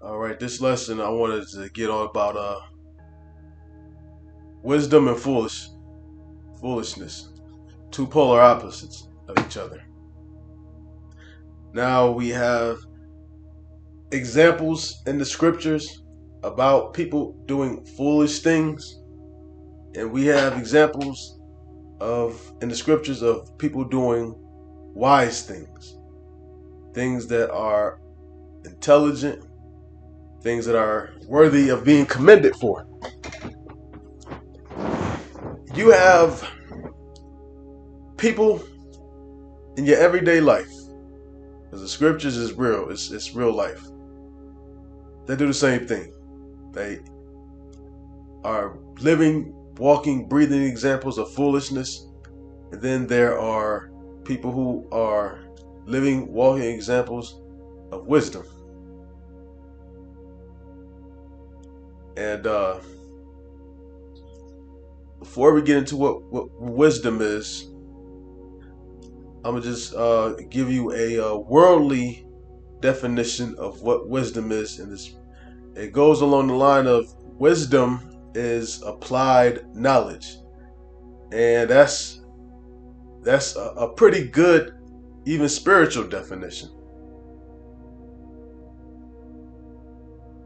All right, this lesson I wanted to get on about wisdom and foolishness, two polar opposites of each other. Now we have examples in the scriptures about people doing foolish things, and we have examples of in the scriptures of people doing wise things, things that are intelligent, things that are worthy of being commended for. You have people in your everyday life, because the scriptures is real, it's real life. They do the same thing. They are living, walking, breathing examples of foolishness. And then there are people who are living, walking examples of wisdom. And before we get into what wisdom is, I'm gonna just give you a worldly definition of what wisdom is. And it goes along the line of wisdom is applied knowledge, and that's a pretty good, even spiritual definition.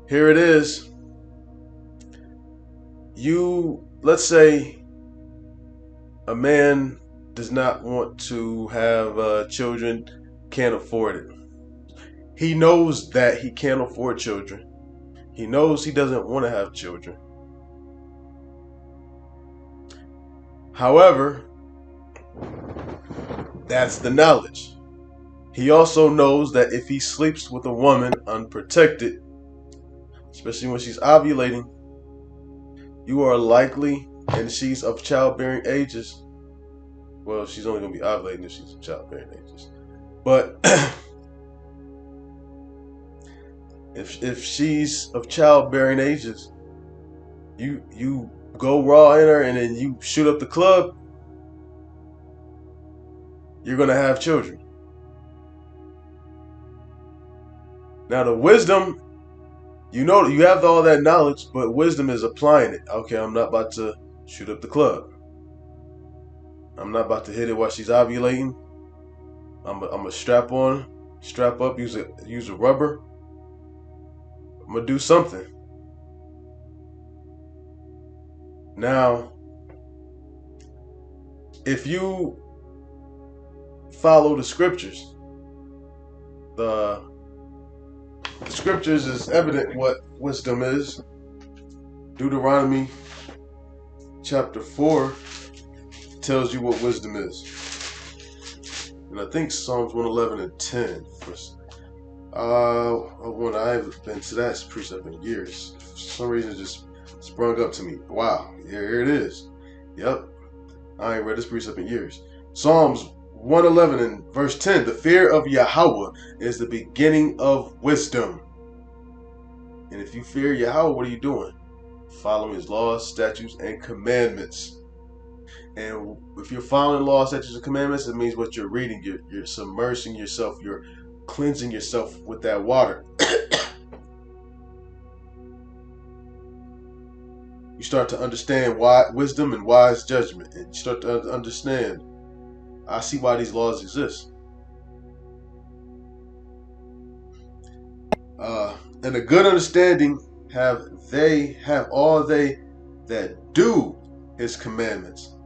Here it is. Let's say a man does not want to have children, can't afford it. He knows that he can't afford children. He knows he doesn't want to have children. However, that's the knowledge. He also knows that if he sleeps with a woman unprotected, especially when she's ovulating, you are likely, and she's of childbearing ages. Well, she's only going to be ovulating if she's of childbearing ages. But if she's of childbearing ages, you go raw in her and then you shoot up the club, you're going to have children. Now the wisdom, you have all that knowledge, but wisdom is applying it. Okay, I'm not about to shoot up the club. I'm not about to hit it while she's ovulating. I'm a strap up, use a rubber. I'm gonna do something. Now, if you follow the scriptures, the scriptures is evident what wisdom is. Deuteronomy chapter 4 tells you what wisdom is. And I think Psalms 111 and 10. I haven't been to that precept in years. For some reason, it just sprung up to me. Wow, here it is. Yep, I ain't read this precept in years. Psalms 111 and verse 10. The fear of Yahweh is the beginning of wisdom. And if you fear Yahweh, what are you doing? Following his laws, statutes, and commandments. And if you're following laws, statutes, and commandments, it means what you're reading. You're submersing yourself. You're cleansing yourself with that water. You start to understand wisdom and wise judgment. And you start to understand, I see why these laws exist. And a good understanding have all they that do his commandments.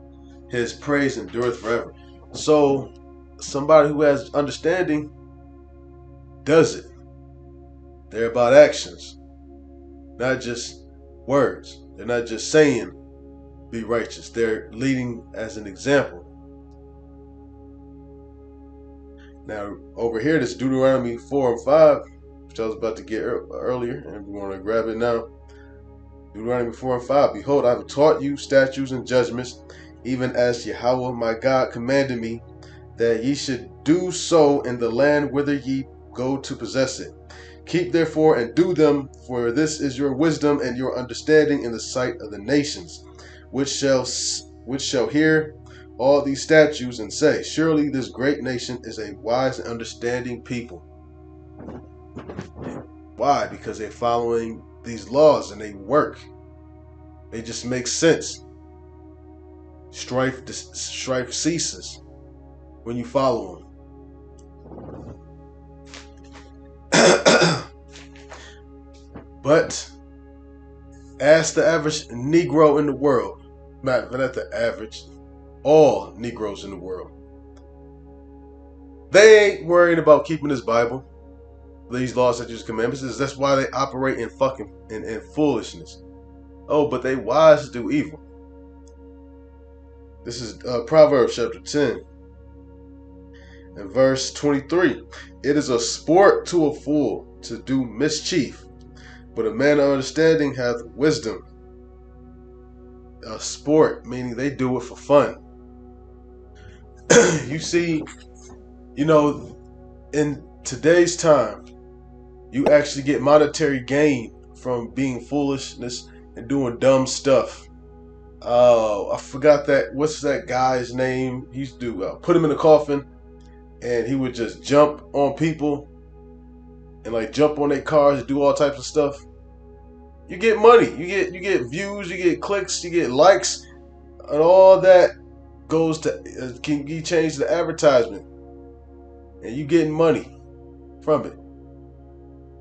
His praise endureth forever. So somebody who has understanding does it. They're about actions, not just words. They're not just saying be righteous. They're leading as an example. Now over here, this Deuteronomy 4 and 5, which I was about to get earlier, and we want to grab it now. Deuteronomy 4 and 5. Behold, I have taught you statutes and judgments, even as Yahweh my God commanded me, that ye should do so in the land whither ye go to possess it. Keep therefore and do them, for this is your wisdom and your understanding in the sight of the nations, which shall hear all these statutes and say, surely this great nation is a wise and understanding people. Why? Because they're following these laws and they work. They just make sense. Strife ceases when you follow them. But ask the average Negro in the world, not the average, all Negroes in the world. They ain't worried about keeping this Bible, these laws, statutes, commandments. That's why they operate in fucking in foolishness. Oh, but they wise to do evil. This is Proverbs chapter 10 and verse 23. It is a sport to a fool to do mischief, but a man of understanding hath wisdom. A sport, meaning they do it for fun. You see, in today's time, you actually get monetary gain from being foolishness and doing dumb stuff. I forgot that. What's that guy's name? He used to put him in a coffin, and he would just jump on people and like jump on their cars and do all types of stuff. You get money. You get views. You get clicks. You get likes, and all that goes to can be changed to advertisement, and you getting money from it.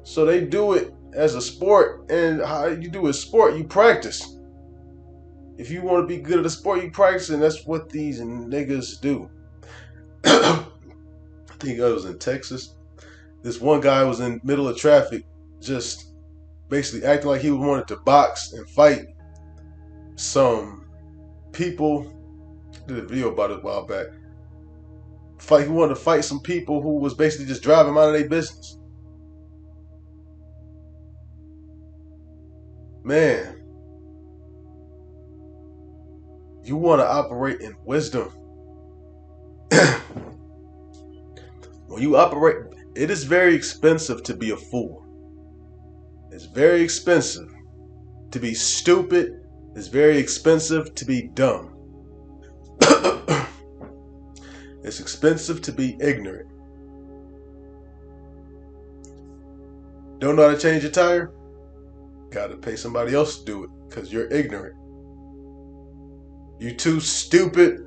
So they do it as a sport, and how you do a sport, you practice. If you want to be good at a sport, you practice, and that's what these niggas do. I think I was in Texas. This one guy was in the middle of traffic, just basically acting like he wanted to box and fight some people. I did a video about it a while back. He wanted to fight some people who was basically just driving out of their business. Man, you want to operate in wisdom. When you operate, it is very expensive to be a fool. It's very expensive to be stupid. It's very expensive to be dumb. It's expensive to be ignorant. Don't know how to change your tire? Gotta pay somebody else to do it because you're ignorant. You too stupid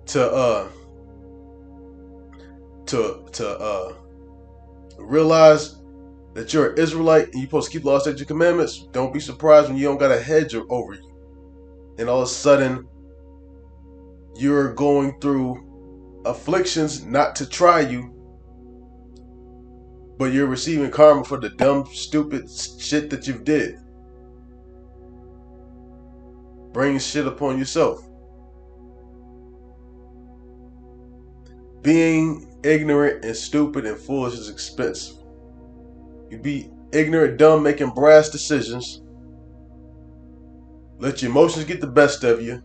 to realize that you're an Israelite and you're supposed to keep the law, statutes, and commandments. Don't be surprised when you don't got a hedge over you, and all of a sudden you're going through afflictions not to try you, but you're receiving karma for the dumb, stupid shit that you've did. Bringing shit upon yourself. Being ignorant and stupid and foolish is expensive. You be ignorant, dumb, making brash decisions. Let your emotions get the best of you.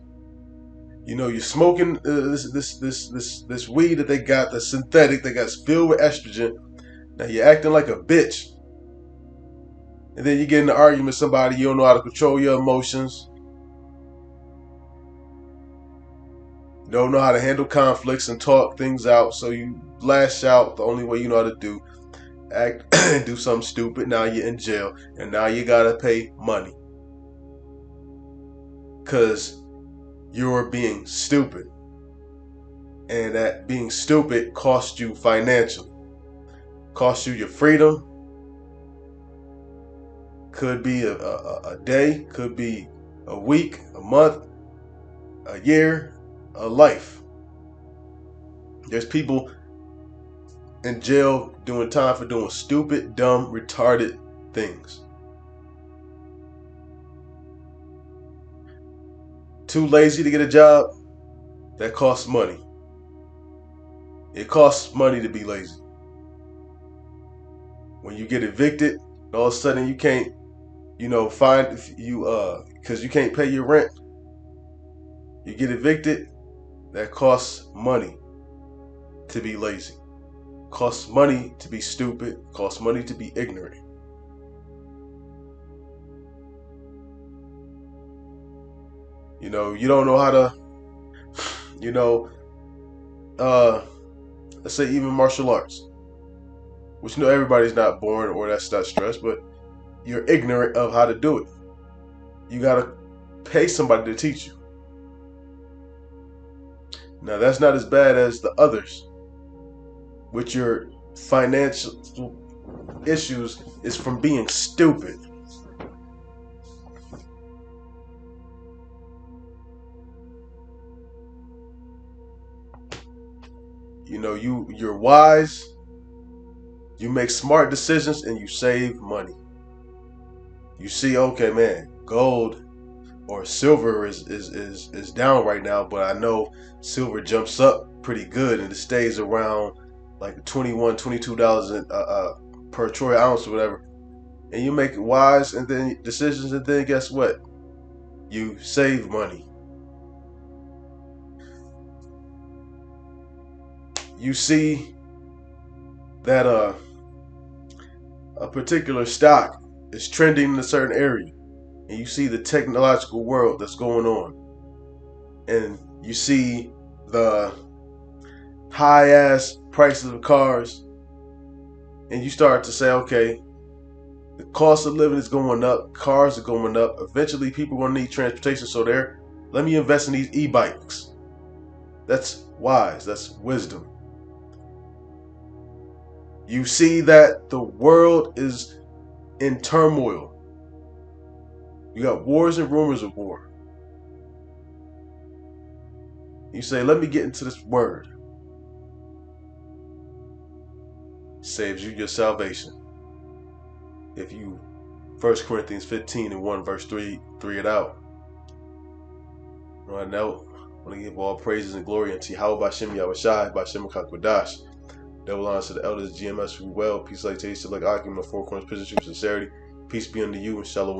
You're smoking this weed that they got that's synthetic, that got filled with estrogen. Now you're acting like a bitch. And then you get in an argument with somebody, you don't know how to control your emotions. You don't know how to handle conflicts and talk things out, so you lash out the only way you know how to do. Act and do something stupid. Now you're in jail, and now you gotta pay money. Because you're being stupid. And that being stupid costs you financially. Costs you your freedom. Could be a day, could be a week, a month, a year, a life. There's people in jail doing time for doing stupid, dumb, retarded things. Too lazy to get a job? That costs money. It costs money to be lazy. When you get evicted, all of a sudden you can't, because you can't pay your rent. You get evicted, that costs money to be lazy. Costs money to be stupid. Costs money to be ignorant. You don't know how to, let's say even martial arts. which you know everybody's not born or that's not stressed, but you're ignorant of how to do it. You gotta pay somebody to teach you. Now that's not as bad as the others, with your financial issues is from being stupid. You know, you're wise, you make smart decisions, and you save money. You see, okay, man, gold or silver is down right now, but I know silver jumps up pretty good and it stays around like $21, $22 per troy ounce or whatever. And you make wise and then decisions, and then guess what? You save money. You see that a particular stock is trending in a certain area, and you see the technological world that's going on, and you see the high ass prices of cars, and you start to say, okay, the cost of living is going up, cars are going up, eventually people are going to need transportation, so let me invest in these e-bikes. That's wise, that's wisdom. You see that the world is in turmoil. You got wars and rumors of war. You say, let me get into this word. Saves you your salvation. If you 1 Corinthians 15:1 verse 3 it out. Right now, I want to give all praises and glory unto Yahweh Bashem Yahushai, Bashem Kakwadash. Double honors to the elders, GMS, we well. Peace, like Taste, like Akim, the four corners, prison, truth, sincerity. Peace be unto you and shalom.